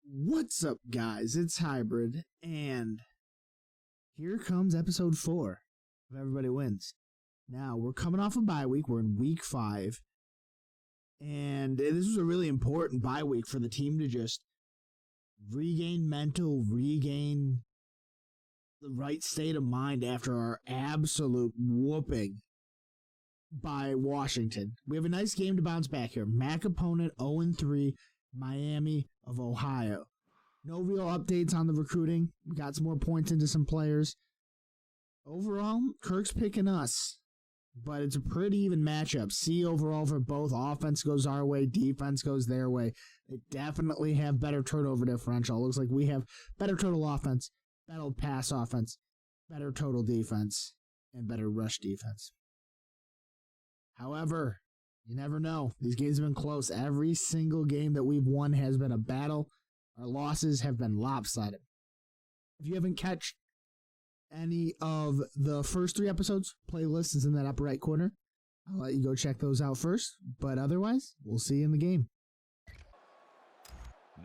What's up, guys? It's Hybrid, and here comes episode 4 of Everybody Wins. Now, we're coming off a bye week. We're in week 5, and this was a really important bye week for the team to just regain the right state of mind after our absolute whooping by Washington. We have a nice game to bounce back here. MAC opponent 0-3. Miami of Ohio. No real updates on the recruiting. We got some more points into some players. Overall, Kirk's picking us, but it's a pretty even matchup. C overall for both. Offense goes our way, defense goes their way. They definitely have better turnover differential. Looks like we have better total offense, better pass offense, better total defense, and better rush defense. However, you never know. These games have been close. Every single game that we've won has been a battle. Our losses have been lopsided. If you haven't catch any of the first 3 episodes, playlist is in that upper right corner. I'll let you go check those out first. But otherwise, we'll see you in the game.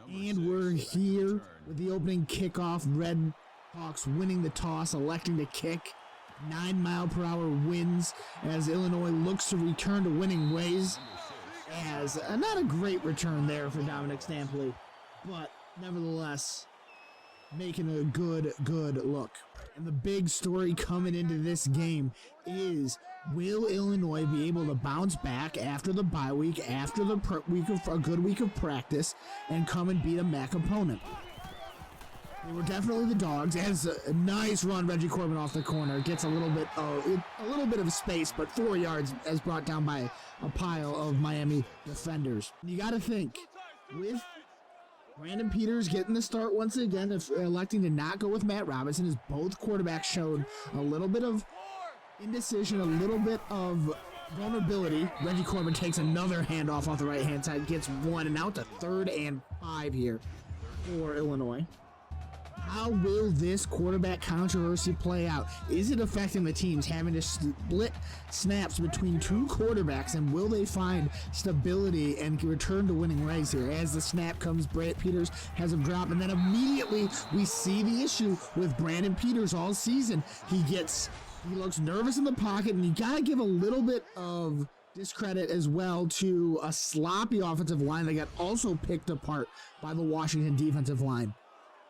And we're here with the opening kickoff. Red Hawks winning the toss, electing to kick. 9-mile-per-hour winds as Illinois looks to return to winning ways. As not a great return there for Dominic Stampley, but nevertheless making a good look. And the big story coming into this game is, will Illinois be able to bounce back after the bye week, after the a good week of practice, and come and beat a MAC opponent? They were definitely the dogs. It has a nice run. Reggie Corbin off the corner gets a little bit of space, but 4 yards as brought down by a pile of Miami defenders. You got to think, with Brandon Peters getting the start once again, if electing to not go with Matt Robinson, as both quarterbacks showed a little bit of indecision, a little bit of vulnerability. Reggie Corbin takes another handoff off the right-hand side, gets one, and now it's a 3rd and 5 here for Illinois. How will this quarterback controversy play out? Is it affecting the teams having to split snaps between 2 quarterbacks, and will they find stability and return to winning ways here? As the snap comes, Brant Peters has him drop, and then immediately we see the issue with Brandon Peters all season. He looks nervous in the pocket, and you gotta give a little bit of discredit as well to a sloppy offensive line that got also picked apart by the Washington defensive line.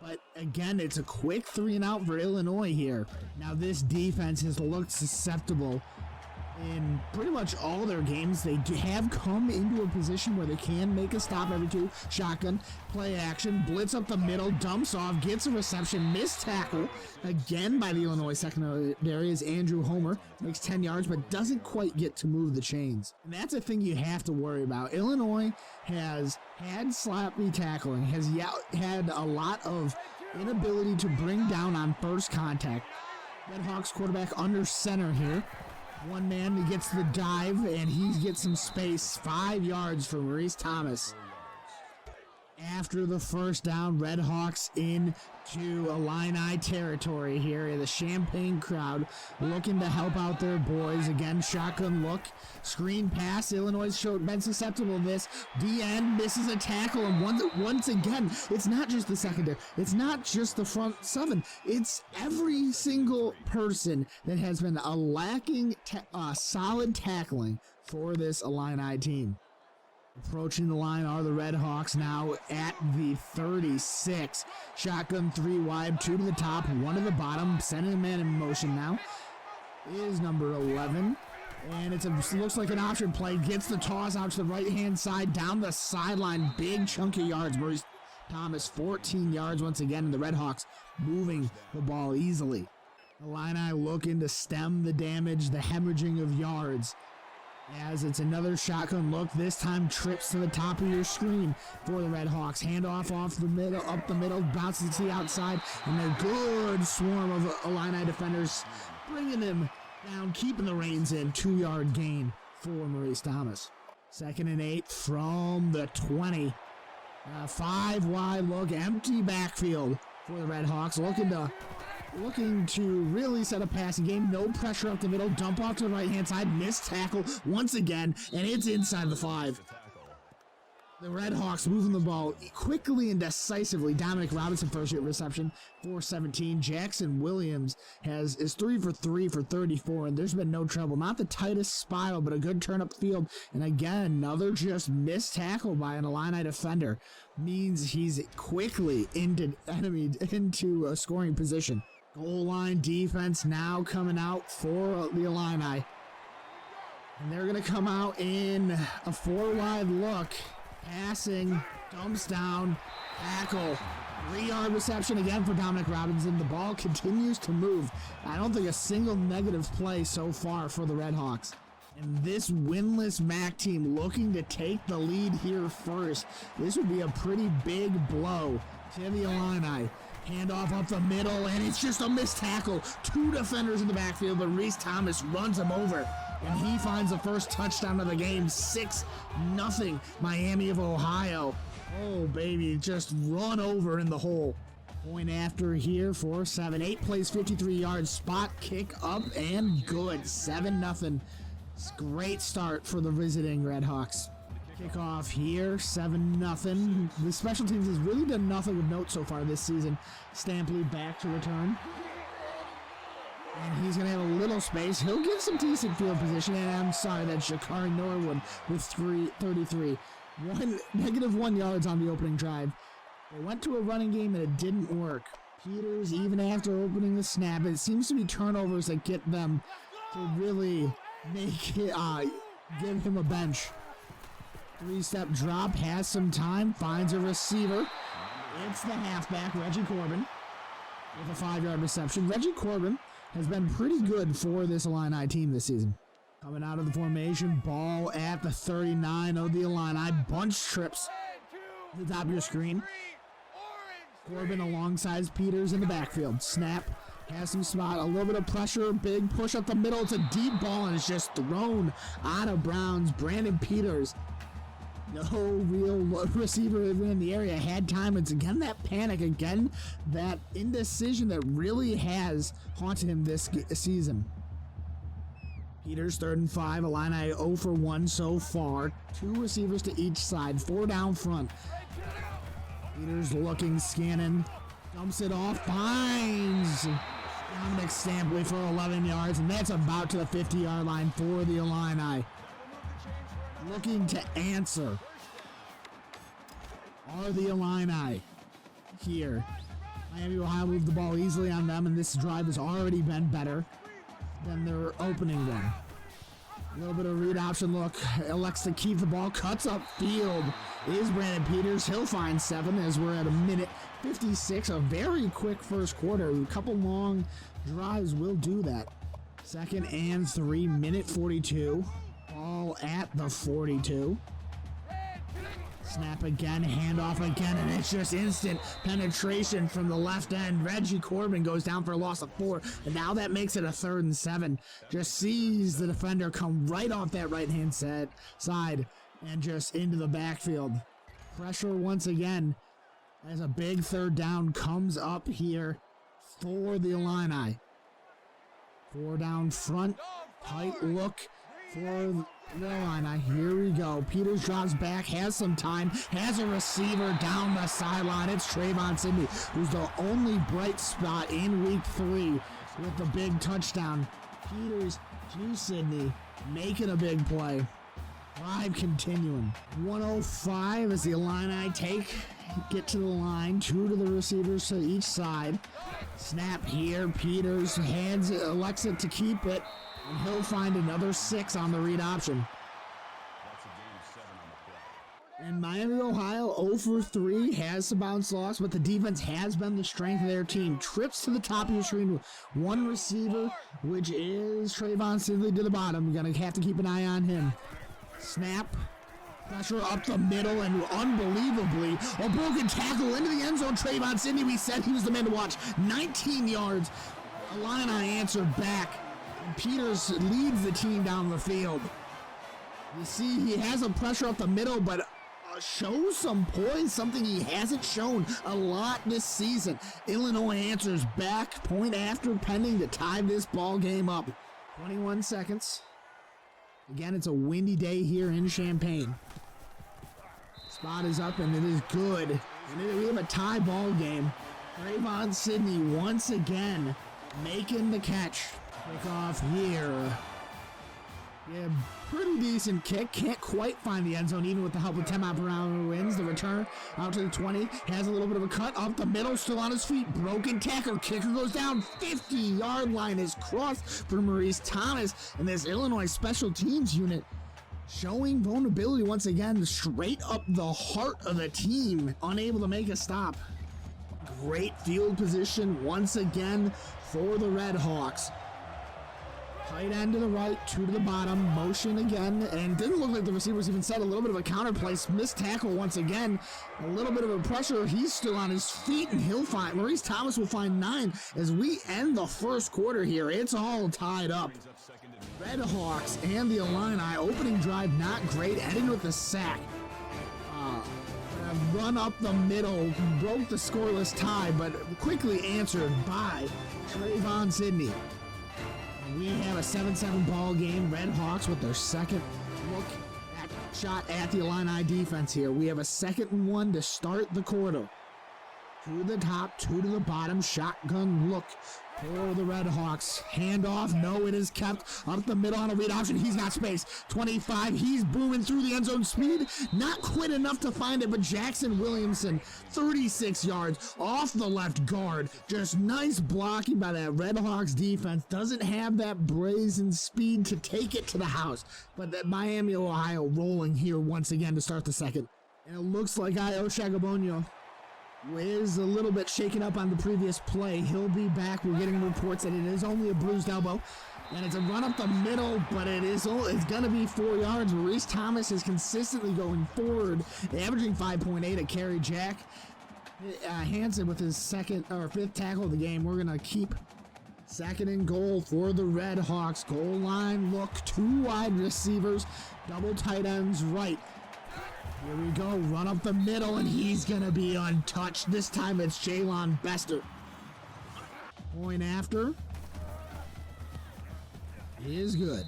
But again, it's a quick 3-and-out for Illinois here. Now, this defense has looked susceptible in pretty much all their games. They have come into a position where they can make a stop every 2. Shotgun, play action, blitz up the middle, dumps off, gets a reception, missed tackle again by the Illinois secondary as Andrew Homer makes 10 yards but doesn't quite get to move the chains. And that's a thing you have to worry about. Illinois has had sloppy tackling, has had a lot of inability to bring down on first contact. Red Hawks quarterback under center here. One man, he gets the dive, and he gets some space. 5 yards for Maurice Thomas. After the first down, Red Hawks into Illini territory here. The Champaign crowd looking to help out their boys. Again, shotgun look. Screen pass. Illinois showed been susceptible to this. DN misses a tackle, and once again, it's not just the secondary. It's not just the front 7. It's every single person that has been lacking solid tackling for this Illini team. Approaching the line are the Red Hawks now at the 36. Shotgun 3 wide, 2 to the top, 1 to the bottom. Sending a man in motion now is number 11. And it looks like an option play. Gets the toss out to the right-hand side, down the sideline. Big chunk of yards. Maurice Thomas, 14 yards once again, and the Red Hawks moving the ball easily. The Illini looking to stem the damage, the hemorrhaging of yards. As it's another shotgun look, this time trips to the top of your screen for the Red Hawks. Handoff up the middle, bounces to the outside, and a good swarm of Illini defenders bringing them down, keeping the reins in. 2-yard gain for Maurice Thomas. 2nd and 8 from the 20. 5 wide look, empty backfield for the Red Hawks, looking to really set a passing game. No pressure up the middle. Dump off to the right-hand side. Missed tackle once again, and it's inside the 5. The Red Hawks moving the ball quickly and decisively. Dominic Robinson first hit reception, 417. Jackson Williams is 3 for 3 for 34, and there's been no trouble. Not the tightest spiral, but a good turn up field. And again, another just missed tackle by an Illini defender means he's quickly into a scoring position. Goal line defense now coming out for the Illini. And they're going to come out in a 4-wide look. Passing, dumps down, tackle, 3-yard reception again for Dominic Robinson. The ball continues to move. I don't think a single negative play so far for the Red Hawks. And this winless MAC team looking to take the lead here first. This would be a pretty big blow to the Illini. Handoff up the middle, and it's just a missed tackle. 2 defenders in the backfield, but Reese Thomas runs him over. And he finds the first touchdown of the game, 6-0 Miami of Ohio. Oh, baby, just run over in the hole. Point after here for 7. 8 plays, 53 yards, spot kick up and good. 7-0. Great start for the visiting Red Hawks. Kickoff here, 7-0. The special teams has really done nothing of note so far this season. Stampley back to return. And he's going to have a little space. He'll get some decent field position. And I'm sorry, that's Shakari Norwood with 33. -1 yards on the opening drive. They went to a running game and it didn't work. Peters, even after opening the snap, it seems to be turnovers that get them to really make it, give him a bench. 3-step drop, has some time, finds a receiver. It's the halfback, Reggie Corbin, with a 5-yard reception. Reggie Corbin has been pretty good for this Illini team this season. Coming out of the formation, ball at the 39 of the Illini. Bunch trips to the top of your screen. Corbin alongside Peters in the backfield. Snap, has some spot, a little bit of pressure, big push up the middle. It's a deep ball and it's just thrown out of bounds. Brandon Peters, no real receiver in the area, had time. It's again that panic, again that indecision that really has haunted him this season. Peters, 3rd and 5. Illini 0 for 1 so far. 2 receivers to each side, 4 down front. Peters looking, scanning, dumps it off, finds Dominic Stampley for 11 yards, and that's about to the 50-yard line for the Illini. Looking to answer are the Illini here. Miami Ohio moved the ball easily on them, and this drive has already been better than their opening one. A little bit of read option look, elects to keep the ball, cuts up field is Brandon Peters. He'll find 7 as we're at a minute 56. A very quick first quarter. A couple long drives will do that. 2nd and 3, minute 42. Ball at the 42. Snap again, handoff again, and it's just instant penetration from the left end. Reggie Corbin goes down for a loss of 4, and now that makes it a 3rd and 7. Just sees the defender come right off that right-hand side and just into the backfield. Pressure once again as a big 3rd down comes up here for the Illini. 4 down front, tight look for the Illini. Here we go. Peters drops back, has some time, has a receiver down the sideline. It's Trayvon Sidney, who's the only bright spot in week 3 with the big touchdown. Peters to Sidney, making a big play. Drive continuing. 105 as the Illini get to the line. 2 to the receivers to each side. Snap here. Peters elects it to keep it. And he'll find another 6 on the read option. And Miami, Ohio, 0 for 3, has some bounce loss, but the defense has been the strength of their team. Trips to the top of your screen with 1 receiver, which is Trayvon Sidley to the bottom. You're going to have to keep an eye on him. Snap, pressure up the middle, and unbelievably, a broken tackle into the end zone. Trayvon Sidney, we said he was the man to watch. 19 yards. Illini answered back. Peters leads the team down the field. You see, he has a pressure up the middle, but shows some poise, something he hasn't shown a lot this season. Illinois answers back, point after pending to tie this ball game up. 21 seconds. Again, it's a windy day here in Champaign. Spot is up, and it is good. And we have a tie ball game. Trayvon Sidney once again making the catch. Kick off here. Yeah, pretty decent kick. Can't quite find the end zone, even with the help of 10-mile-per-hour winds. The return out to the 20. Has a little bit of a cut up the middle. Still on his feet. Broken tackle. Kicker goes down. 50-yard line is crossed for Maurice Thomas. And this Illinois special teams unit showing vulnerability once again. Straight up the heart of the team. Unable to make a stop. Great field position once again for the Red Hawks. Tight end to the right, 2 to the bottom, motion again, and didn't look like the receivers even set a little bit of a counter place. Missed tackle once again, a little bit of a pressure. He's still on his feet, and he'll find, Maurice Thomas will find 9 as we end the first quarter here. It's all tied up. Red Hawks and the Illini opening drive not great, heading with the sack. Run up the middle, broke the scoreless tie, but quickly answered by Trayvon Sidney. We have a 7-7 ball game. Red Hawks with their second shot at the Illini defense here. We have a 2nd and 1 to start the quarter. 2 to the top, 2 to the bottom. Shotgun look for the Red Hawks. Handoff. No, it is kept up the middle on a read option. He's got space. 25. He's booming through the end zone. Speed not quite enough to find it, but Jackson Williamson, 36 yards off the left guard. Just nice blocking by that Red Hawks defense. Doesn't have that brazen speed to take it to the house, but that Miami, Ohio rolling here once again to start the second. And it looks like Io Shagabonyo is a little bit shaken up on the previous play. He'll be back. We're getting reports that it is only a bruised elbow. And it's a run up the middle, but it's going to be 4 yards. Maurice Thomas is consistently going forward, averaging 5.8 a carry. Jack Hansen with his 5th tackle of the game. We're going to keep 2nd and goal for the Red Hawks. Goal line look, 2 wide receivers, double tight ends right. Here we go, run up the middle, and he's going to be untouched. This time it's Jalen Bester. Point after is good.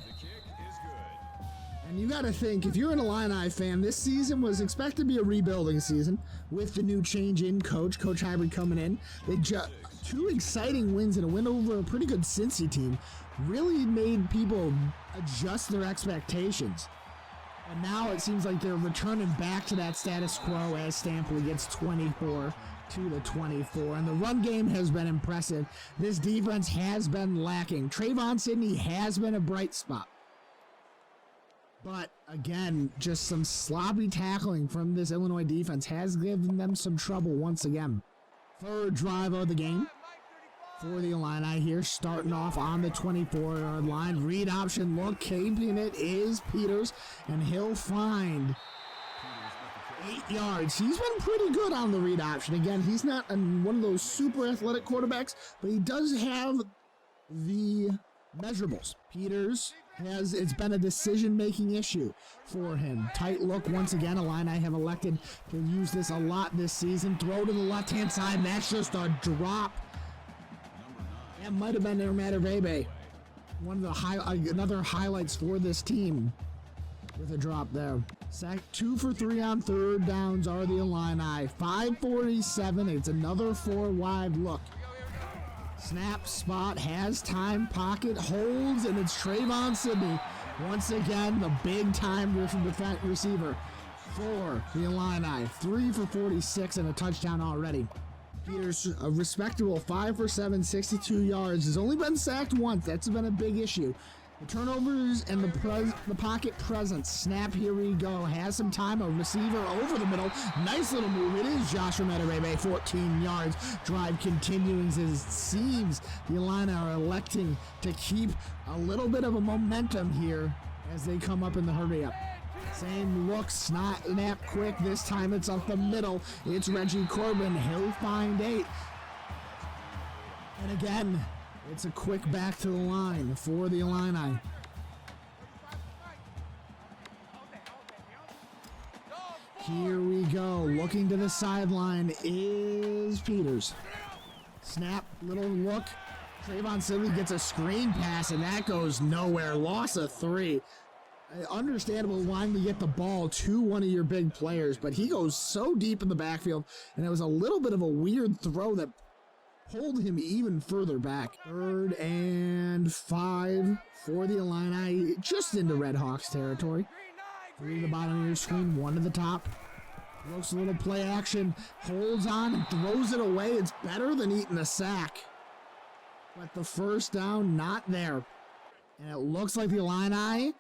And you got to think, if you're an Illini fan, this season was expected to be a rebuilding season with the new change in coach, Coach Hybrid coming in. They 2 exciting wins and a win over a pretty good Cincy team really made people adjust their expectations. And now it seems like they're returning back to that status quo as Stampley gets 24 to the 24. And the run game has been impressive. This defense has been lacking. Trayvon Sidney has been a bright spot. But again, just some sloppy tackling from this Illinois defense has given them some trouble once again. 3rd drive of the game for the Illini here, starting off on the 24-yard line. Read option look, keeping it is Peters, and he'll find 8 yards. He's been pretty good on the read option. Again, he's not one of those super athletic quarterbacks, but he does have the measurables. Peters it's been a decision-making issue for him. Tight look once again. Illini have elected to use this a lot this season. Throw to the left-hand side, and that's just a drop. That might have been Ermatarebe. One of the another highlights for this team with a drop there. Sack 2 for 3 on 3rd downs are the Illini. 5:47. It's another 4 wide look. Snap, spot, has time, pocket, holds, and it's Trayvon Sidney. Once again, the big-time receiver for the Illini. 3 for 46 and a touchdown already. Peters, a respectable 5 for 7, 62 yards. Has only been sacked once. That's been a big issue. The turnovers and the pocket presence. Snap, here we go. Has some time. A receiver over the middle. Nice little move. It is Joshua Metarebe, 14 yards. Drive continuing as it seems the Illini are electing to keep a little bit of a momentum here as they come up in the hurry up. Same look, snap quick. This time it's up the middle. It's Reggie Corbin. He'll find 8. And again, it's a quick back to the line for the Illini. Here we go. Looking to the sideline is Peters. Snap, little look. Trayvon Sidney gets a screen pass, and that goes nowhere. Loss of 3. Understandable wanting to get the ball to one of your big players, but he goes so deep in the backfield, and it was a little bit of a weird throw that pulled him even further back. 3rd and 5 for the Illini, just into Red Hawks territory. 3 to the bottom of your screen, 1 to the top. Looks a little play action, holds on and throws it away. It's better than eating a sack. But the first down, not there. And it looks like the Illini,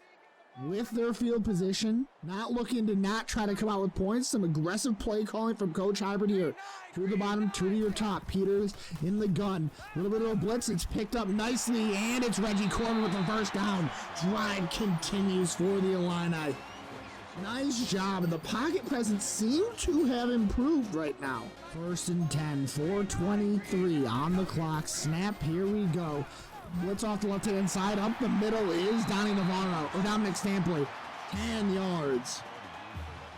with their field position, not looking to not try to come out with points. Some aggressive play calling from Coach Hybrid here. 2 to the bottom, 2 to your top. Peters in the gun. A little bit of a blitz. It's picked up nicely, and it's Reggie Corbin with the first down. Drive continues for the Illini. Nice job, and the pocket presence seemed to have improved right now. 1st and 10, 4:23 on the clock. Snap, here we go. Blitz off the left-hand side. Up the middle is Dominic Stampley. 10 yards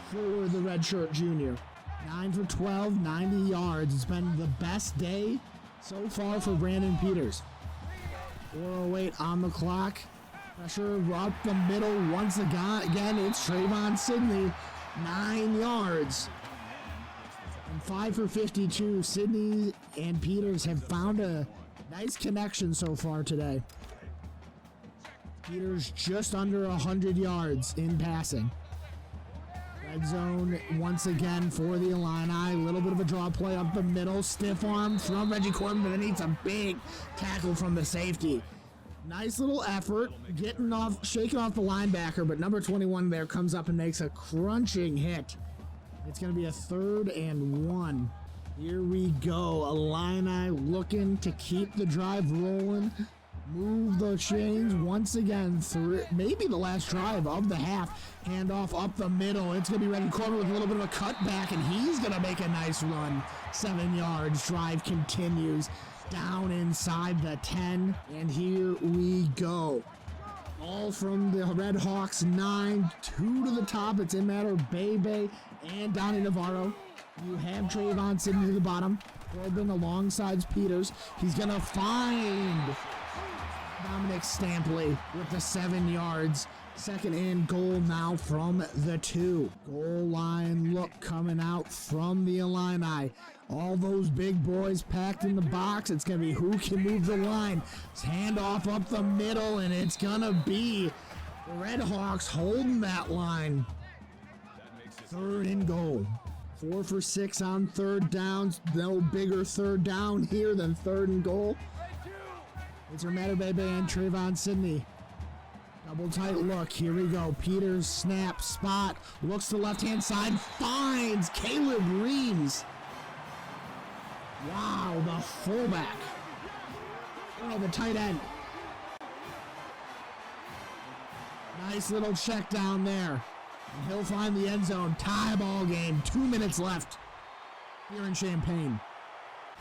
for the redshirt junior. 9 for 12, 90 yards. It's been the best day so far for Brandon Peters. 4:08 on the clock. Pressure up the middle once again. It's Trayvon Sidney, 9 yards. And 5 for 52. Sidney and Peters have found a nice connection so far today. Peters just under 100 yards in passing. Red zone once again for the Illini. A little bit of a draw play up the middle. Stiff arm from Reggie Corbin, but then needs a big tackle from the safety. Nice little effort, shaking off the linebacker, but number 21 there comes up and makes a crunching hit. It's going to be a 3rd and 1. Here we go. Illini looking to keep the drive rolling. Move the chains once again through maybe the last drive of the half. Handoff up the middle. It's going to be Reggie Corbin with a little bit of a cutback, and he's going to make a nice run. 7 yards. Drive continues. Down inside the 10, and here we go. All from the Red Hawks 9, 2 to the top. It's in matter of Bebe and Donnie Navarro. You have Trayvon Sidney to the bottom. Corbin alongside Peters. He's going to find Dominic Stampley with the 7 yards. 2nd and goal now from the 2. Goal line look coming out from the Illini. All those big boys packed in the box. It's going to be who can move the line. It's handoff up the middle, and it's going to be the Red Hawks holding that line. 3rd and goal. 4 for 6 on 3rd downs. No bigger 3rd down here than 3rd and goal. It's Romero Bebe and Trayvon Sidney. Double tight look. Here we go. Peters snap spot. Looks to the left-hand side. Finds Caleb Reams. Wow, the fullback. Oh, the tight end. Nice little check down there. And he'll find the end zone. Tie ball game. 2 minutes left here in Champaign.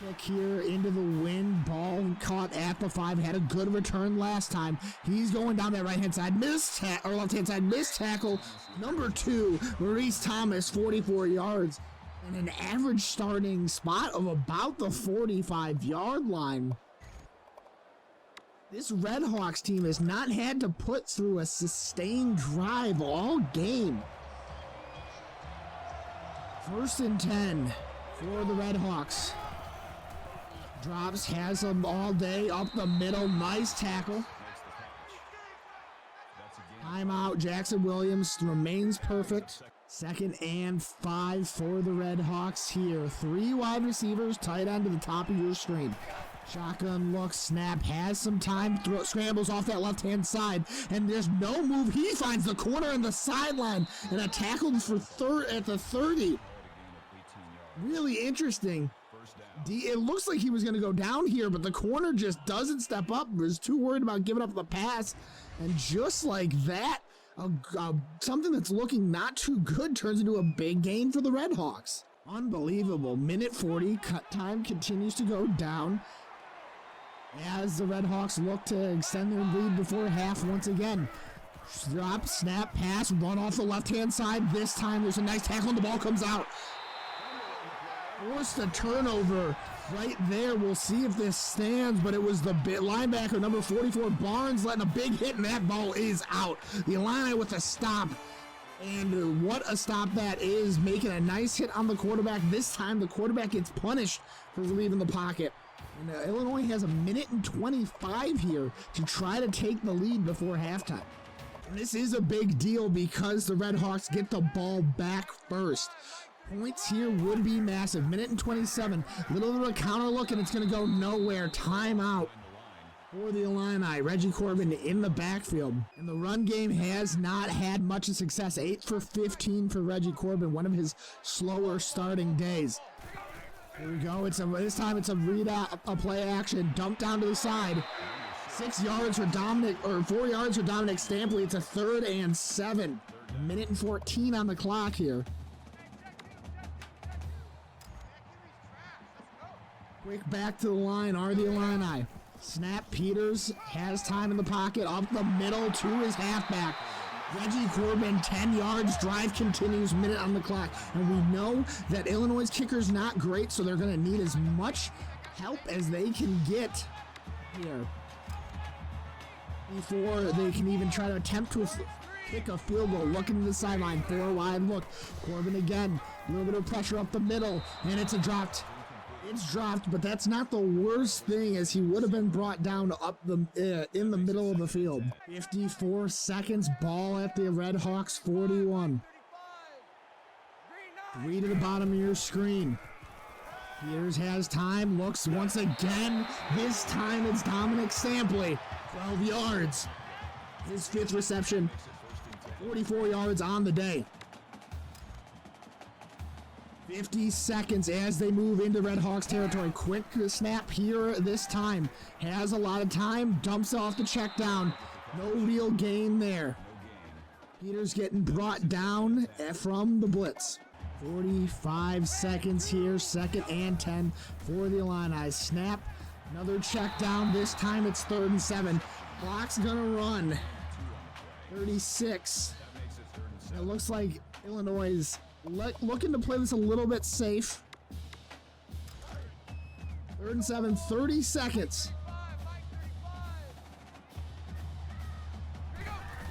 Kick here into the wind. Ball caught at the 5. Had a good return last time. He's going down that right-hand side. Left-hand side. Missed tackle. Number 2, Maurice Thomas, 44 yards. And an average starting spot of about the 45-yard line. This Red Hawks team has not had to put through a sustained drive all game. 1st and 10 for the Red Hawks. Drops, has them all day, up the middle, nice tackle. Timeout, Jackson Williams remains perfect. 2nd and 5 for the Red Hawks here. 3 wide receivers, tight end to the top of your screen. Shotgun look, snap, has some time, scrambles off that left-hand side, and there's no move. He finds the corner and the sideline, and a tackle at the 30. Really interesting. It looks like he was going to go down here, but the corner just doesn't step up. Was too worried about giving up the pass, and just like that, something that's looking not too good turns into a big gain for the Red Hawks. Unbelievable. Minute 40, cut time continues to go down as the Red Hawks look to extend their lead before half once again. Drop, snap, pass, run off the left-hand side. This time there's a nice tackle and the ball comes out. forced a turnover right there. We'll see if this stands, but it was the linebacker, number 44, Barnes, letting a big hit, and that ball is out. The Illini with a stop, and what a stop that is, making a nice hit on the quarterback. This time, the quarterback gets punished for leaving the pocket. And Illinois has a minute and 25 here to try to take the lead before halftime. And this is a big deal because the Red Hawks get the ball back first. Points here would be massive. Minute and 27. Little bit of a counter look, and it's going to go nowhere. Timeout for the Illini. Reggie Corbin in the backfield. And the run game has not had much of success. 8 for 15 for Reggie Corbin. One of his slower starting days. Here we go. This time it's a read out, a play action. Dump down to the side. 6 yards for Dominic, or 4 yards for Dominic Stampley. It's a 3rd and 7. Minute and 14 on the clock here. Quick back to the line are the Illini. Snap. Peters has time in the pocket. Up the middle to his halfback. Reggie Corbin, 10 yards. Drive continues. Minute on the clock. And we know that Illinois' kicker's not great, so they're going to need as much help as they can get here before they can even try to attempt to kick a field goal. Looking to the sideline. 4 wide look. Corbin again. A little bit of pressure up the middle. And it's a dropped. It's dropped, but that's not the worst thing, as he would have been brought down up the in the middle of the field. 54 seconds, ball at the Red Hawks 41. 3 to the bottom of your screen. Peters has time, looks once again. This time it's Dominic Stampley, 12 yards. His 5th reception, 44 yards on the day. 50 seconds as they move into Red Hawks territory. Quick snap here this time. Has a lot of time. Dumps off the check down. No real gain there. Peters getting brought down from the blitz. 45 seconds here. 2nd and 10 for the Illini. Snap. Another check down. This time it's 3rd and 7. Clock's gonna run. 36. It looks like Illinois is looking to play this a little bit safe. 3rd and 7, 30 seconds.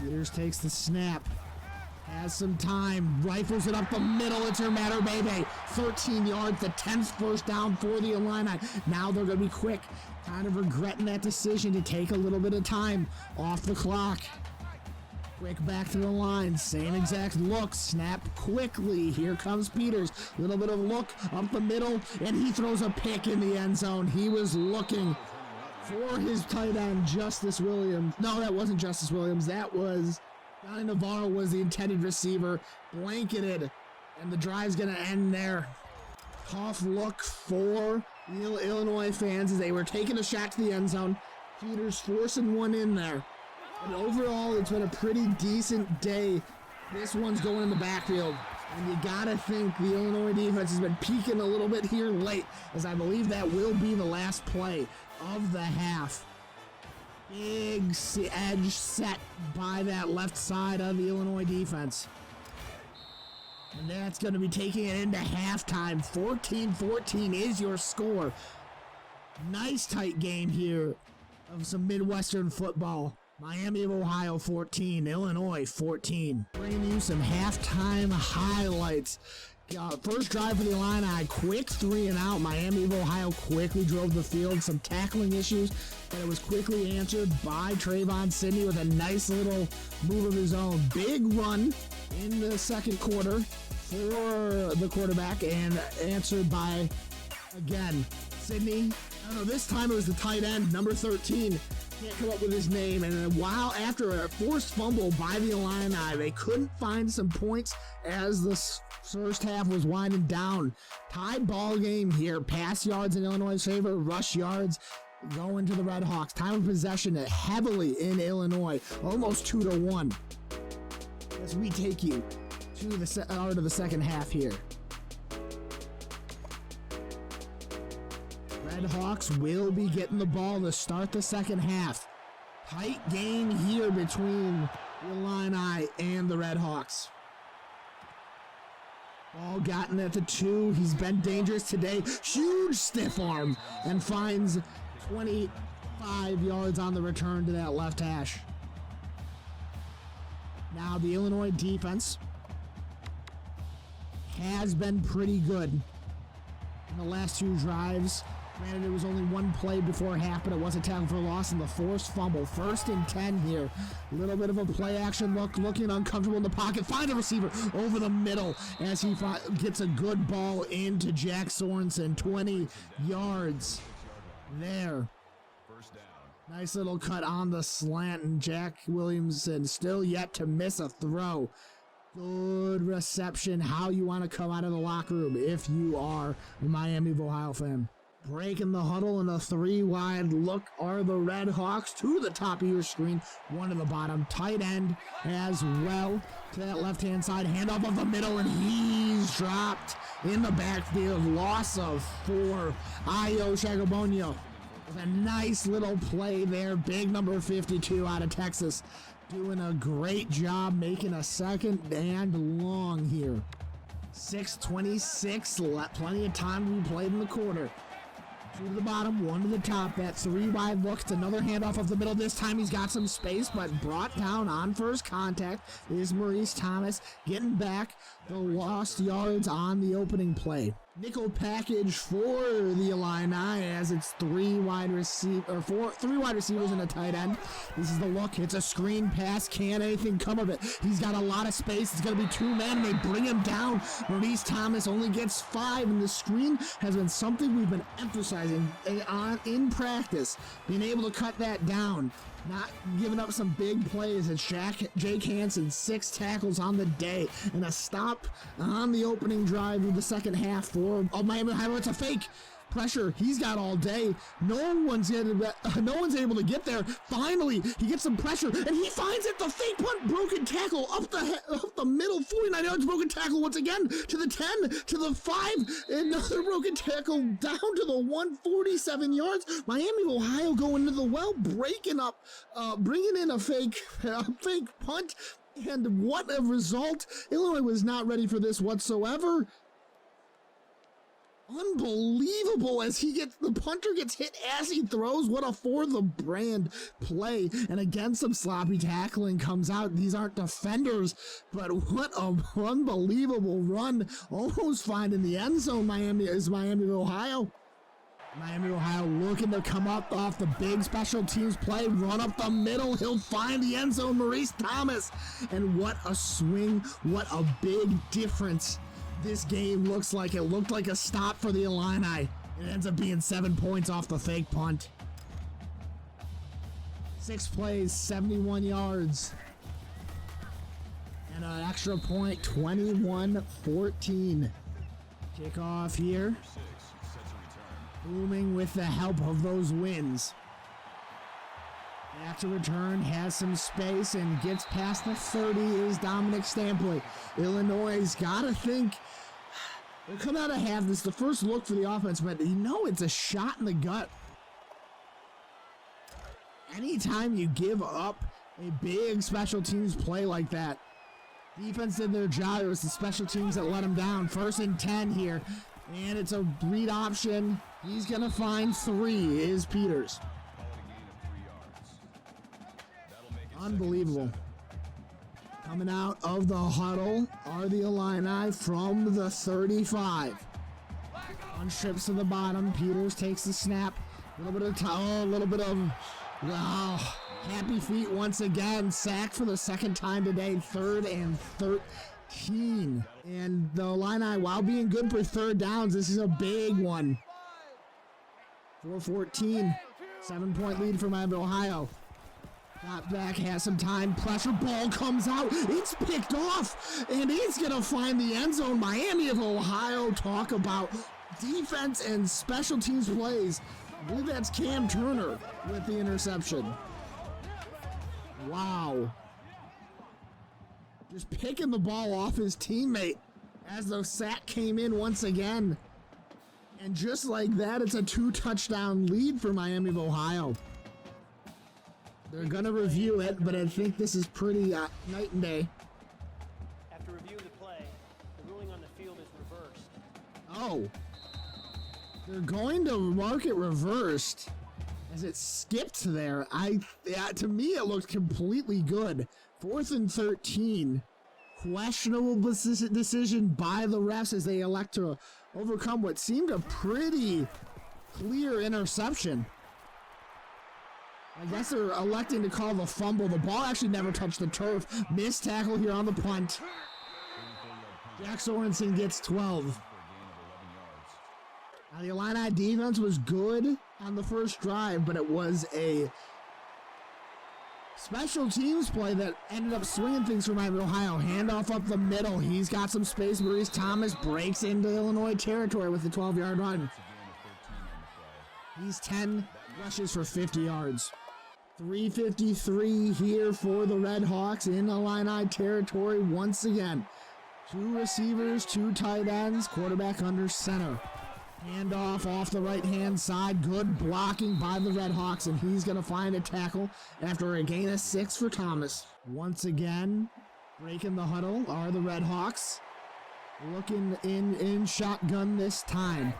Peters takes the snap. Has some time. Rifles it up the middle. It's Hermatter Bebe. 13 yards. The 10th first down for the Illini. Now they're going to be quick. Kind of regretting that decision to take a little bit of time off the clock. Quick back to the line, same exact look, snap quickly, here comes Peters, little bit of look up the middle, and he throws a pick in the end zone. He was looking for his tight end, Justice Williams. No, that wasn't Justice Williams, that was Johnny Navarro was the intended receiver, blanketed, and the drive's gonna end there. Tough look for the Illinois fans as they were taking a shot to the end zone. Peters forcing one in there. But overall, it's been a pretty decent day. This one's going in the backfield. And you gotta think the Illinois defense has been peaking a little bit here late, as I believe that will be the last play of the half. Big edge set by that left side of the Illinois defense. And that's going to be taking it into halftime. 14-14 is your score. Nice tight game here of some Midwestern football. Miami of Ohio 14, Illinois 14. Bringing you some halftime highlights. First drive for the Illini, quick 3 and out. Miami of Ohio quickly drove the field. Some tackling issues, but it was quickly answered by Trayvon Sidney with a nice little move of his own. Big run in the second quarter for the quarterback, and answered by, again, Sidney. I don't know, this time it was the tight end, number 13. Can't come up with his name, and while after a forced fumble by the Illini, they couldn't find some points as the first half was winding down. Tied ball game here. Pass yards in Illinois' favor, rush yards going to the Red Hawks. Time of possession heavily in Illinois, almost 2-1. As we take you to the start of the second half here. Red Hawks will be getting the ball to start the second half. Tight game here between the Illini and the Red Hawks. Ball gotten at the 2. He's been dangerous today. Huge stiff arm and finds 25 yards on the return to that left hash. Now the Illinois defense has been pretty good in the last 2 drives. Granted, it was only 1 play before half, but it was a tackle for loss and the forced fumble. 1st and 10 here. A little bit of a play action look, looking uncomfortable in the pocket. Find a receiver over the middle as he gets a good ball into Jack Sorensen. 20 yards there. Nice little cut on the slant, and Jack Williamson still yet to miss a throw. Good reception. How you want to come out of the locker room if you are a Miami of Ohio fan. Breaking the huddle in a 3-wide look are the Red Hawks. 2 to the top of your screen, 1 to the bottom. Tight end as well to that left-hand side. Handoff of the middle, and he's dropped in the backfield. Loss of 4. Ayo Shagabonio with a nice little play there. Big number 52 out of Texas. Doing a great job making a 2nd and long here. 6:26, plenty of time to be played in the quarter. 2 to the bottom, 1 to the top. That 3-wide look. It's another handoff of the middle. This time he's got some space, but brought down on first contact is Maurice Thomas, getting back the lost yards on the opening play. Nickel package for the Illini as it's 3 wide receivers and a tight end. This is the look. It's a screen pass. Can't anything come of it? He's got a lot of space. It's going to be 2 men, and they bring him down. Maurice Thomas only gets 5, and the screen has been something we've been emphasizing in practice. Being able to cut that down. Not giving up some big plays. It's Jake Hansen, 6 tackles on the day, and a stop on the opening drive of the second half for Miami Ohio. It's a fake pressure he's got all day. No one's able to get there. Finally, he gets some pressure, and he finds it. The fake punt, broken tackle up the middle, 49 yards, broken tackle once again to the 10, to the 5, another broken tackle down to the 147 yards. Miami of Ohio going to the well, breaking up, bringing in a fake punt, and what a result. Illinois was not ready for this whatsoever. Unbelievable as the punter gets hit as he throws. What a for the brand play. And again, some sloppy tackling comes out. These aren't defenders, but what a unbelievable run. Almost finding the end zone. Miami of Ohio. Miami of Ohio looking to come up off the big special teams play. Run up the middle. He'll find the end zone. Maurice Thomas. And what a swing. What a big difference this game looks like. It looked like a stop for the Illini. It ends up being 7 points off the fake punt. 6 plays, 71 yards. And an extra point, 21-14. Kickoff here. Booming with the help of those wins. Back to return, has some space, and gets past the 30 is Dominic Stampley. Illinois' got to think. They'll come out of half. This is the first look for the offense, but it's a shot in the gut. Anytime you give up a big special teams play like that, defense did their job. It was the special teams that let them down. 1st and 10 here, and it's a read option. He's going to find 3 is Peters. Unbelievable. Coming out of the huddle are the Illini from the 35. 1 strips to the bottom. Peters takes the snap. A little bit of happy feet once again. Sack for the 2nd time today. 3rd and 13. And the Illini, while being good for 3rd downs, this is a big one. 4-14. 7-point lead for Miami, Ohio. Got back, has some time, pressure, ball comes out, it's picked off, and it's going to find the end zone. Miami of Ohio, talk about defense and special teams plays. I believe that's Cam Turner with the interception. Wow. Just picking the ball off his teammate as the sack came in once again. And just like that, it's a 2-touchdown lead for Miami of Ohio. They're going to review it, but I think this is pretty night and day. After reviewing the play, the ruling on the field is go. They're going to mark it reversed as it skipped there. To me, it looked completely good. 4th and 13. Questionable decision by the refs as they elect to overcome what seemed a pretty clear interception. I guess they're electing to call the fumble. The ball actually never touched the turf. Missed tackle here on the punt. Jack Sorensen gets 12. Now, the Illini defense was good on the first drive, but it was a special teams play that ended up swinging things for Miami, Ohio. Handoff up the middle. He's got some space. Maurice Thomas breaks into Illinois territory with a 12-yard run. He's 10 rushes for 50 yards. 3:53 here for the Red Hawks in Illini territory once again. 2 receivers, 2 tight ends, quarterback under center. Handoff off the right-hand side. Good blocking by the Red Hawks, and he's going to find a tackle after a gain of 6 for Thomas. Once again, breaking the huddle are the Red Hawks. Looking in shotgun this time.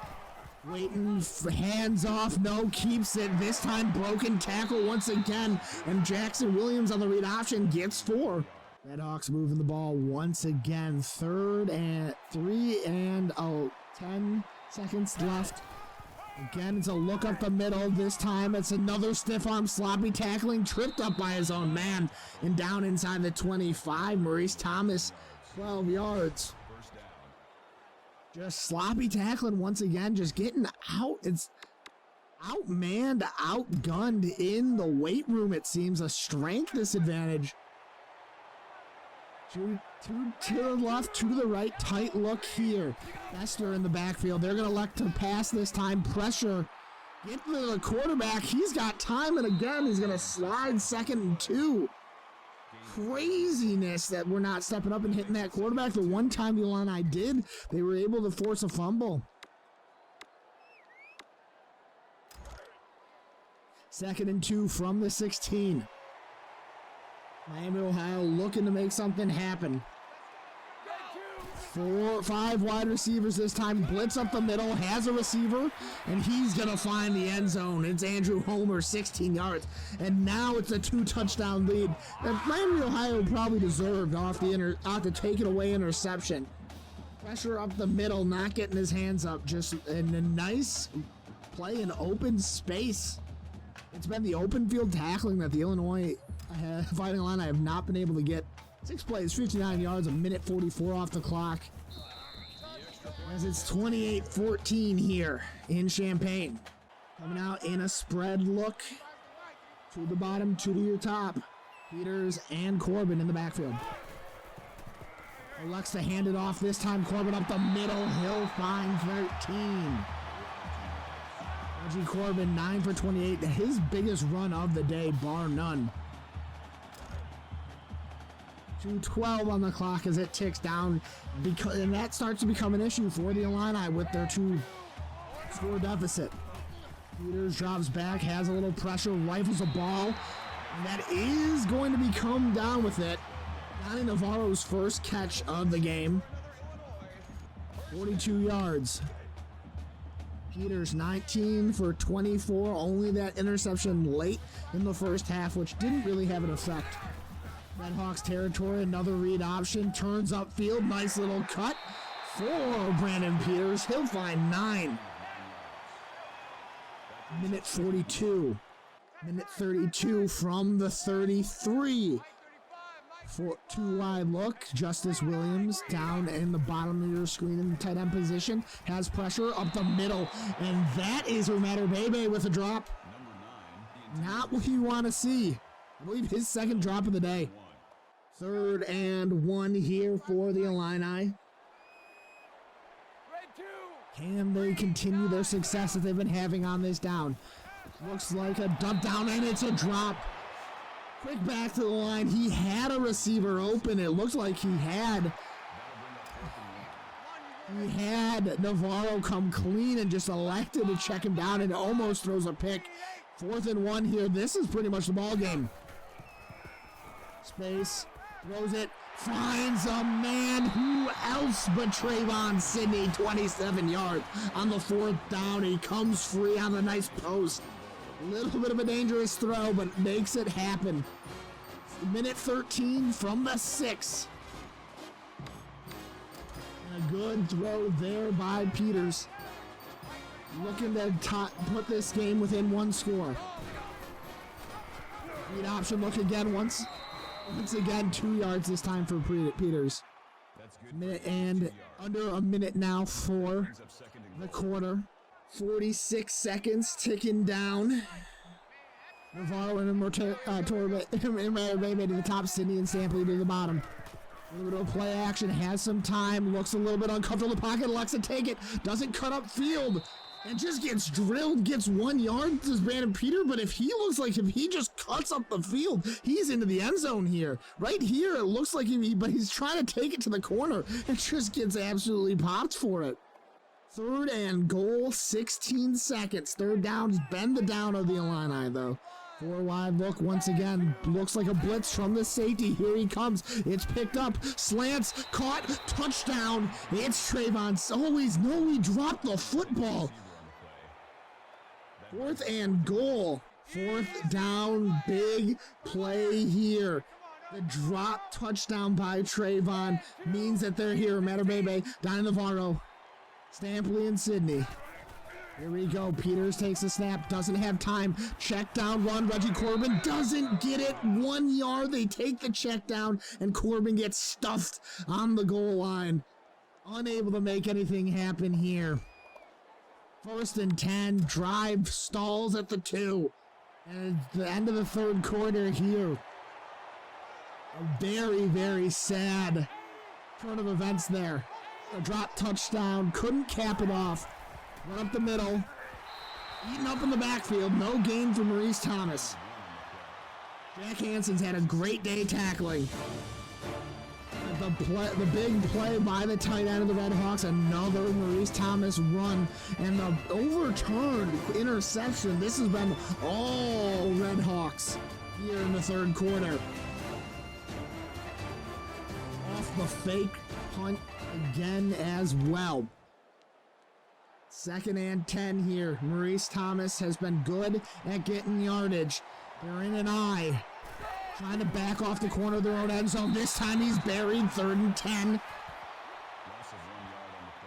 Waiting for hands off. No, keeps it. This time broken tackle once again, and Jackson Williams on the read option gets 4. Red Hawks moving the ball once again. 3rd and 3 and 10 seconds left. Again, it's a look up the middle. This time it's another stiff arm sloppy tackling, tripped up by his own man and down inside the 25. Maurice Thomas, 12 yards. Just sloppy tackling once again, just getting out. It's outmanned, outgunned in the weight room, it seems. A strength disadvantage. Two to the left, 2 to the right, tight look here. Bester in the backfield. They're going to elect to pass this time. Pressure. Get to the quarterback. He's got time, and again, he's going to slide 2nd and 2. Craziness that we're not stepping up and hitting that quarterback. The one time the Illini did, they were able to force a fumble. 2nd and 2 from the 16. Miami, Ohio looking to make something happen. 5 wide receivers this time. Blitz up the middle, has a receiver, and he's going to find the end zone. It's Andrew Homer, 16 yards. And now it's a 2-touchdown lead that Miami, Ohio probably deserved off the taken away interception. Pressure up the middle, not getting his hands up. Just in a nice play in open space. It's been the open field tackling that the Illinois Fighting Illini have not been able to get. 6 plays, 59 yards, a minute 44 off the clock. As it's 28-14 here in Champaign. Coming out in a spread look. 2 to the bottom, 2 to your top. Peters and Corbin in the backfield. Elects to hand it off this time. Corbin up the middle. He'll find 13. Reggie Corbin, 9 for 28. His biggest run of the day, bar none. 2:12 on the clock as it ticks down, and that starts to become an issue for the Illini with their 2-score deficit. Peters drops back, has a little pressure, rifles a ball, and that is going to be come down with it. Donnie Navarro's first catch of the game. 42 yards. Peters 19 for 24, only that interception late in the first half, which didn't really have an effect. Red Hawks territory, another read option, turns upfield, nice little cut for Brandon Peters. He'll find 9. Minute 42. Minute 32 from the 33. For 2 wide look, Justice Williams down in the bottom of your screen in the tight end position, has pressure up the middle, and that is Romero Bebe with a drop. Not what you want to see. I believe his second drop of the day. 3rd and 1 here for the Illini. Can they continue their success that they've been having on this down? Looks like a dump down, and it's a drop. Quick back to the line. He had a receiver open. It looks like he had Navarro come clean and just elected to check him down, and almost throws a pick. 4th and 1 here. This is pretty much the ball game. Space, throws it, finds a man, who else but Trayvon Sidney, 27 yards on the 4th down. He comes free on a nice post. A little bit of a dangerous throw, but makes it happen. Minute 13 from the 6. And a good throw there by Peters. Looking to put this game within 1 score. Read option, look again once again, 2 yards this time for Peters. Minute and under a minute now for the quarter. 46 seconds ticking down. Navarro and Torbe to the top, Sidney and Sampley to the bottom. A little bit of play action, has some time, looks a little bit uncomfortable in the pocket, elects to take it, doesn't cut up field, and just gets drilled, gets 1 yard to Brandon Peter, but if he just cuts up the field, he's into the end zone here. Right here, it looks like but he's trying to take it to the corner, and just gets absolutely popped for it. 3rd and goal, 16 seconds. 3rd down has been the down of the Illini, though. 4 wide look once again. Looks like a blitz from the safety. Here he comes. It's picked up. Slants. Caught. Touchdown. It's Trayvon. Oh, he dropped the football. 4th and goal. 4th down. Big play here. The drop touchdown by Trayvon means that they're here. Matterbebe, Don Navarro, Stampley, and Sidney. Here we go. Peters takes a snap, doesn't have time. Check down run. Reggie Corbin doesn't get it. 1 yard. They take the check down, and Corbin gets stuffed on the goal line. Unable to make anything happen here. 1st and 10. Drive stalls at the 2. And it's the end of the 3rd quarter here. A very, very sad turn of events there. A drop touchdown. Couldn't cap it off. Run up the middle. Eaten up in the backfield. No gain for Maurice Thomas. Jack Hansen's had a great day tackling. The big play by the tight end of the Redhawks. Another Maurice Thomas run. And the overturned interception. This has been all Redhawks here in the 3rd quarter. Off the fake punt again as well. 2nd and 10 here. Maurice Thomas has been good at getting yardage. They're in an eye. Trying to back off the corner of their own end zone. This time he's buried. 3rd and 10.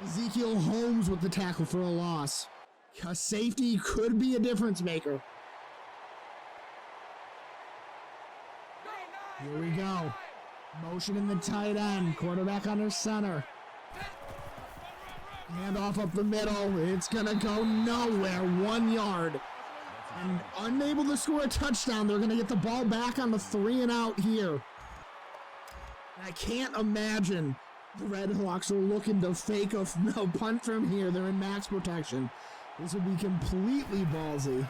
Ezekiel Holmes with the tackle for a loss. A safety could be a difference maker. Here we go. Motion in the tight end. Quarterback under center. Handoff up the middle. It's going to go nowhere. 1 yard. And unable to score a touchdown. They're going to get the ball back on the 3 and out here. I can't imagine the Redhawks are looking to fake a punt from here. They're in max protection. This would be completely ballsy.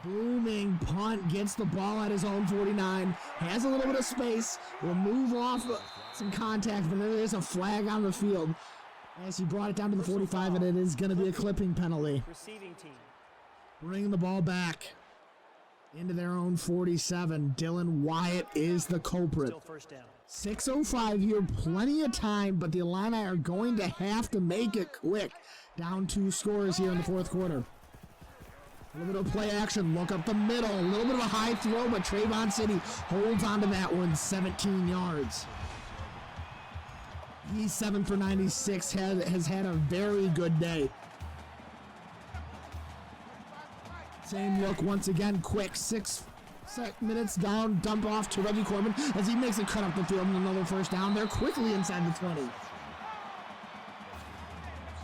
Booming punt, gets the ball at his own 49, has a little bit of space, will move off some contact, but there is a flag on the field as he brought it down to the 45, and it is going to be a clipping penalty. Receiving team. Bringing the ball back into their own 47. Dylan Wyatt is the culprit. Still 1st down. 6:05 here, plenty of time, but the Illini are going to have to make it quick. Down 2 scores here in the 4th quarter. A little bit of play action, look up the middle, a little bit of a high throw, but Trayvon Sidney holds on to that one, 17 yards. He's 7 for 96, has had a very good day. Same look once again, quick, 6 minutes down, dump off to Reggie Corbin as he makes a cut up the field and another 1st down. They're quickly inside the 20.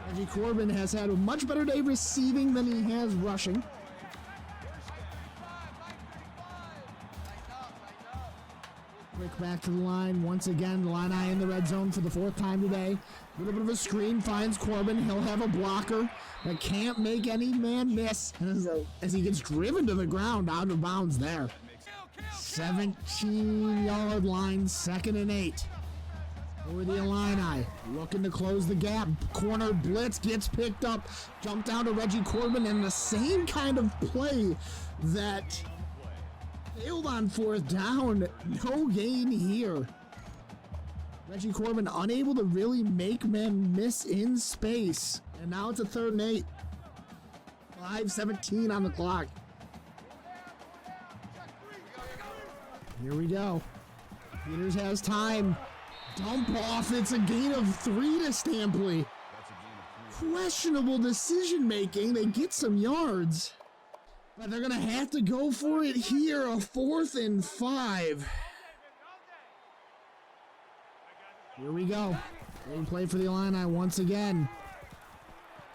Reggie Corbin has had a much better day receiving than he has rushing. Quick back to the line. Once again, Illini in the red zone for the 4th time today. A little bit of a screen finds Corbin. He'll have a blocker that can't make any man miss as he gets driven to the ground out of bounds there. 17-yard line, 2nd and 8. For the Illini, looking to close the gap. Corner blitz gets picked up. Jump down to Reggie Corbin, and the same kind of play that Failed on 4th down. No gain here. Reggie Corbin unable to really make men miss in space. And now it's a 3rd and 8. 5:17 on the clock. Here we go. Peters has time. Dump off. It's a gain of 3 to Stampley. Questionable decision making. They get some yards. But they're going to have to go for it here. A 4th and 5. Here we go. They play for the Illini once again.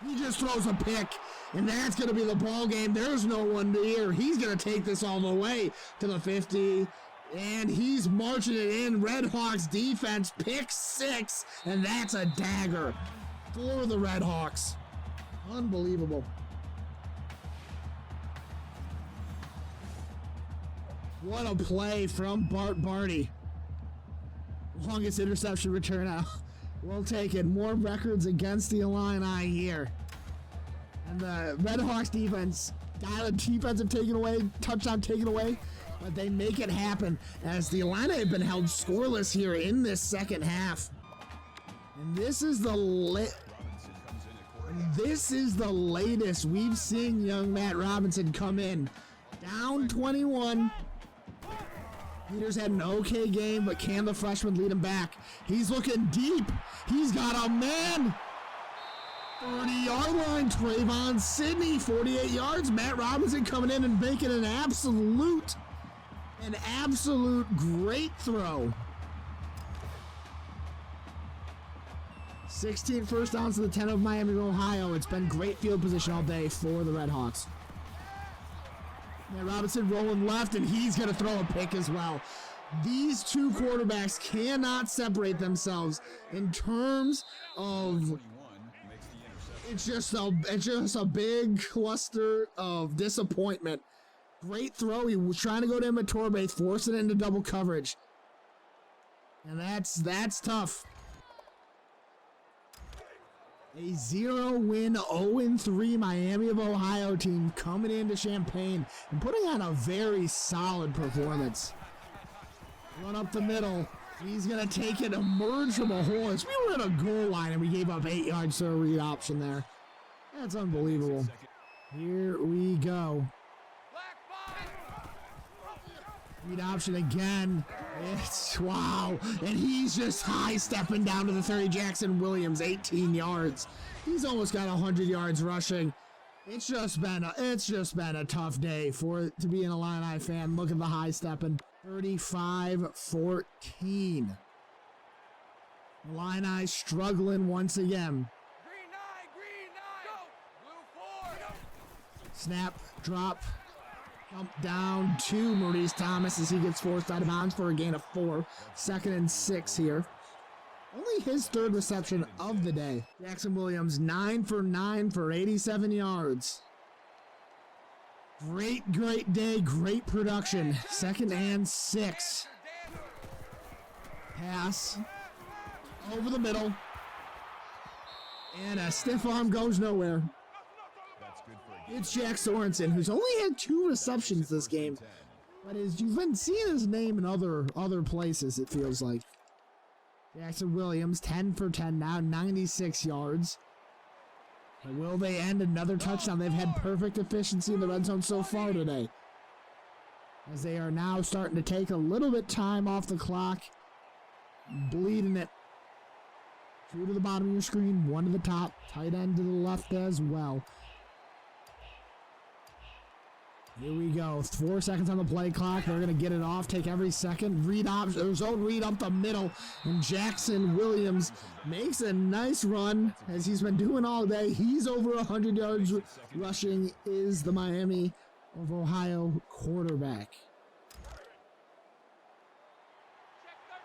He just throws a pick, and that's going to be the ball game. There's no one here. He's going to take this all the way to the 50, and he's marching it in. Red Hawks defense, pick 6, and that's a dagger for the Red Hawks. Unbelievable. What a play from Bart Barty. Longest interception return out. We'll take it. More records against the Illini here. And the Red Hawks defense got a defensive taken away, touchdown taken away, but they make it happen as the Illini have been held scoreless here in this second half. And this is the latest we've seen young Matt Robinson come in. Down 21. Peters had an okay game, but can the freshman lead him back? He's looking deep. He's got a man. 30-yard line, Trayvon Sidney, 48 yards. Matt Robinson coming in and making an absolute great throw. 16 first downs to the 10 of Miami of Ohio. It's been great field position all day for the Red Hawks. Matt Robinson rolling left, and he's going to throw a pick as well. These two quarterbacks cannot separate themselves in terms of... It's just a big cluster of disappointment. Great throw. He was trying to go to Imatorbe, forcing it into double coverage. And that's tough. A 0-win, 0-3 Miami of Ohio team coming into Champaign and putting on a very solid performance. Run up the middle. He's going to take it, emerge from a hole. As we were at a goal line and we gave up 8 yards to a read option there. That's unbelievable. Here we go. Read option again. It's wow. And he's just high stepping down to the 30. Jackson Williams, 18 yards. He's almost got 100 yards rushing. It's just been a tough day to be an Illini fan. Look at the high stepping. 35-14. Illini struggling once again. Green nine, go! Blue 4, Snap, drop. Jump down to Maurice Thomas as he gets forced out of bounds for a gain of 4. 2nd and 6 here. Only his 3rd reception of the day. Jackson Williams, 9 for 9 for 87 yards. Great day, great production. 2nd and 6. Pass over the middle. And a stiff arm goes nowhere. It's Jack Sorensen, who's only had 2 receptions this game, but you've been seeing his name in other places, it feels like. Jackson Williams, 10 for 10 now, 96 yards. And will they end another touchdown? They've had perfect efficiency in the red zone so far today, as they are now starting to take a little bit time off the clock, bleeding it. 2 to the bottom of your screen, 1 to the top, tight end to the left as well. Here we go. 4 seconds on the play clock. They're going to get it off, take every second. Zone read up the middle. And Jackson Williams makes a nice run, as he's been doing all day. He's over 100 yards rushing, is the Miami of Ohio quarterback.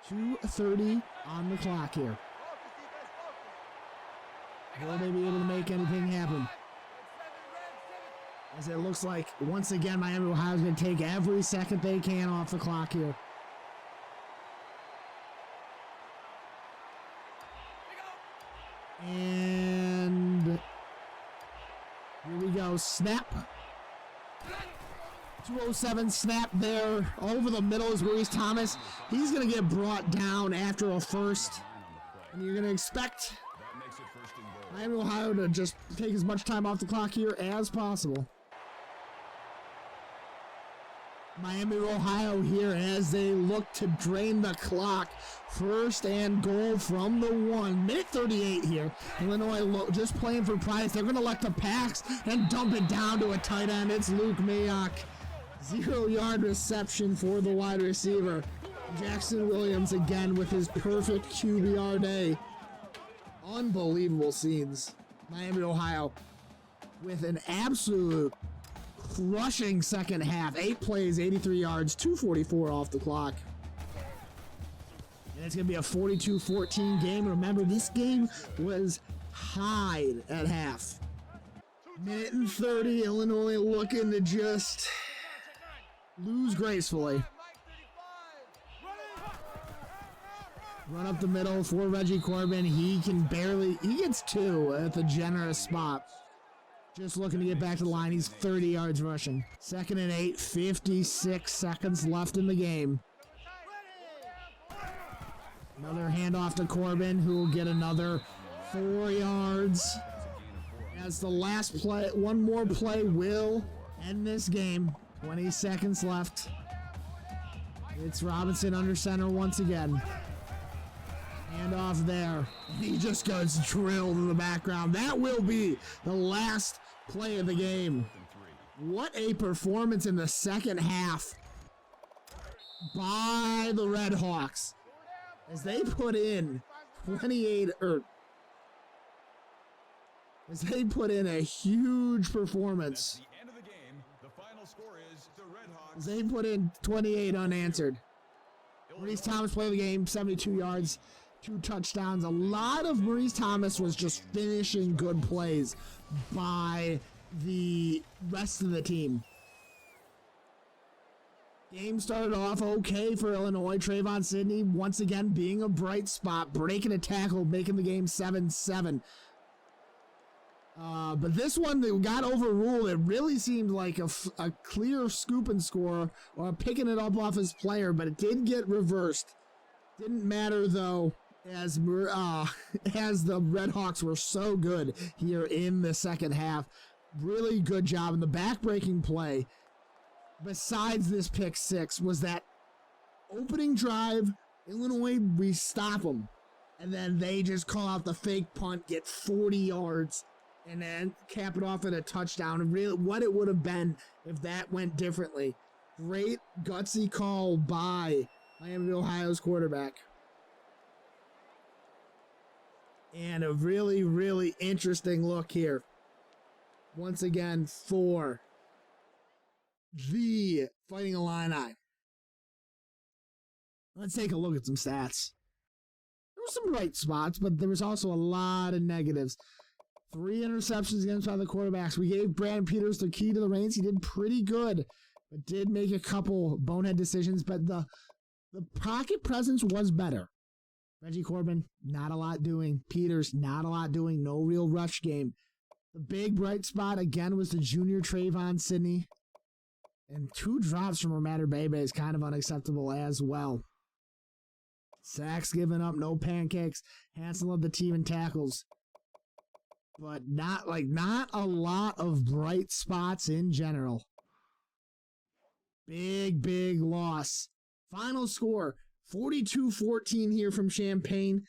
2:30 on the clock here. Will they be able to make anything happen? As it looks like, once again, Miami of Ohio is going to take every second they can off the clock here. And here we go. Snap. 207 snap there. Over the middle is Maurice Thomas. He's going to get brought down after a first. And you're going to expect Miami, Ohio to just take as much time off the clock here as possible. Miami, Ohio here as they look to drain the clock. First and goal from the 1. Minute 38 here. Illinois just playing for prize. They're going to elect the pass and dump it down to a tight end. It's Luke Mayock. 0-yard reception for the wide receiver. Jackson Williams again with his perfect QBR day. Unbelievable scenes. Miami, Ohio with an absolute crushing second half. 8 plays, 83 yards, 2:44 off the clock. And it's going to be a 42-14 game. Remember, this game was tied at half. Minute and 30, Illinois looking to just lose gracefully. Run up the middle for Reggie Corbin. He gets 2 at the generous spot. Just looking to get back to the line. He's 30 yards rushing. 2nd and 8, 56 seconds left in the game. Another handoff to Corbin, who will get another 4 yards. As the last play, one more play will end this game. 20 seconds left. It's Robinson under center once again. Handoff there. He just goes drilled in the background. That will be the last play of the game. What a performance in the second half by the Red Hawks. As they put in a huge performance. As they put in 28 unanswered. Maurice Thomas played the game, 72 yards, 2 touchdowns. A lot of Maurice Thomas was just finishing good plays by the rest of the team. Game started off okay for Illinois. Trayvon Sidney once again being a bright spot, breaking a tackle, making the game 7-7. But this one that got overruled, it really seemed like a clear scoop and score or picking it up off his player, but it did get reversed. Didn't matter though, as the Red Hawks were so good here in the second half. Really good job in the back-breaking play. Besides this pick 6 was that opening drive. Illinois, we stop them, and then they just call out the fake punt, get 40 yards, and then cap it off at a touchdown. And really, what it would have been if that went differently. Great gutsy call by Miami, Ohio's quarterback. And a really, really interesting look here. Once again for the Fighting Illini. Let's take a look at some stats. There were some bright spots, but there was also a lot of negatives. 3 interceptions against other quarterbacks. We gave Brandon Peters the key to the reins. He did pretty good, but did make a couple bonehead decisions. But the pocket presence was better. Reggie Corbin, not a lot doing. Peters, not a lot doing. No real rush game. The big bright spot, again, was the junior Trayvon Sidney. And 2 drops from Ramatter Bebe is kind of unacceptable as well. Sacks given up, no pancakes. Hansen led the team in tackles. But not a lot of bright spots in general. Big loss. Final score, 42-14 here from Champaign.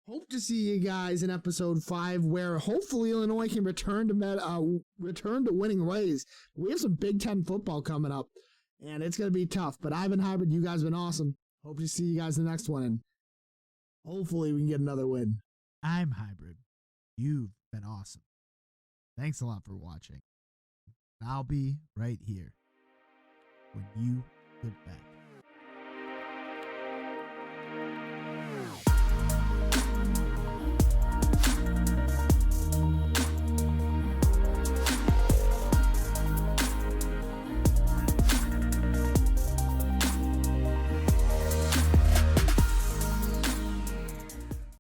Hope to see you guys in episode 5, where hopefully Illinois can return to winning ways. We have some Big Ten football coming up, and it's going to be tough. But I've been Hybrid. You guys have been awesome. Hope to see you guys in the next one, and hopefully we can get another win. I'm Hybrid. You've been awesome. Thanks a lot for watching. I'll be right here when you get back.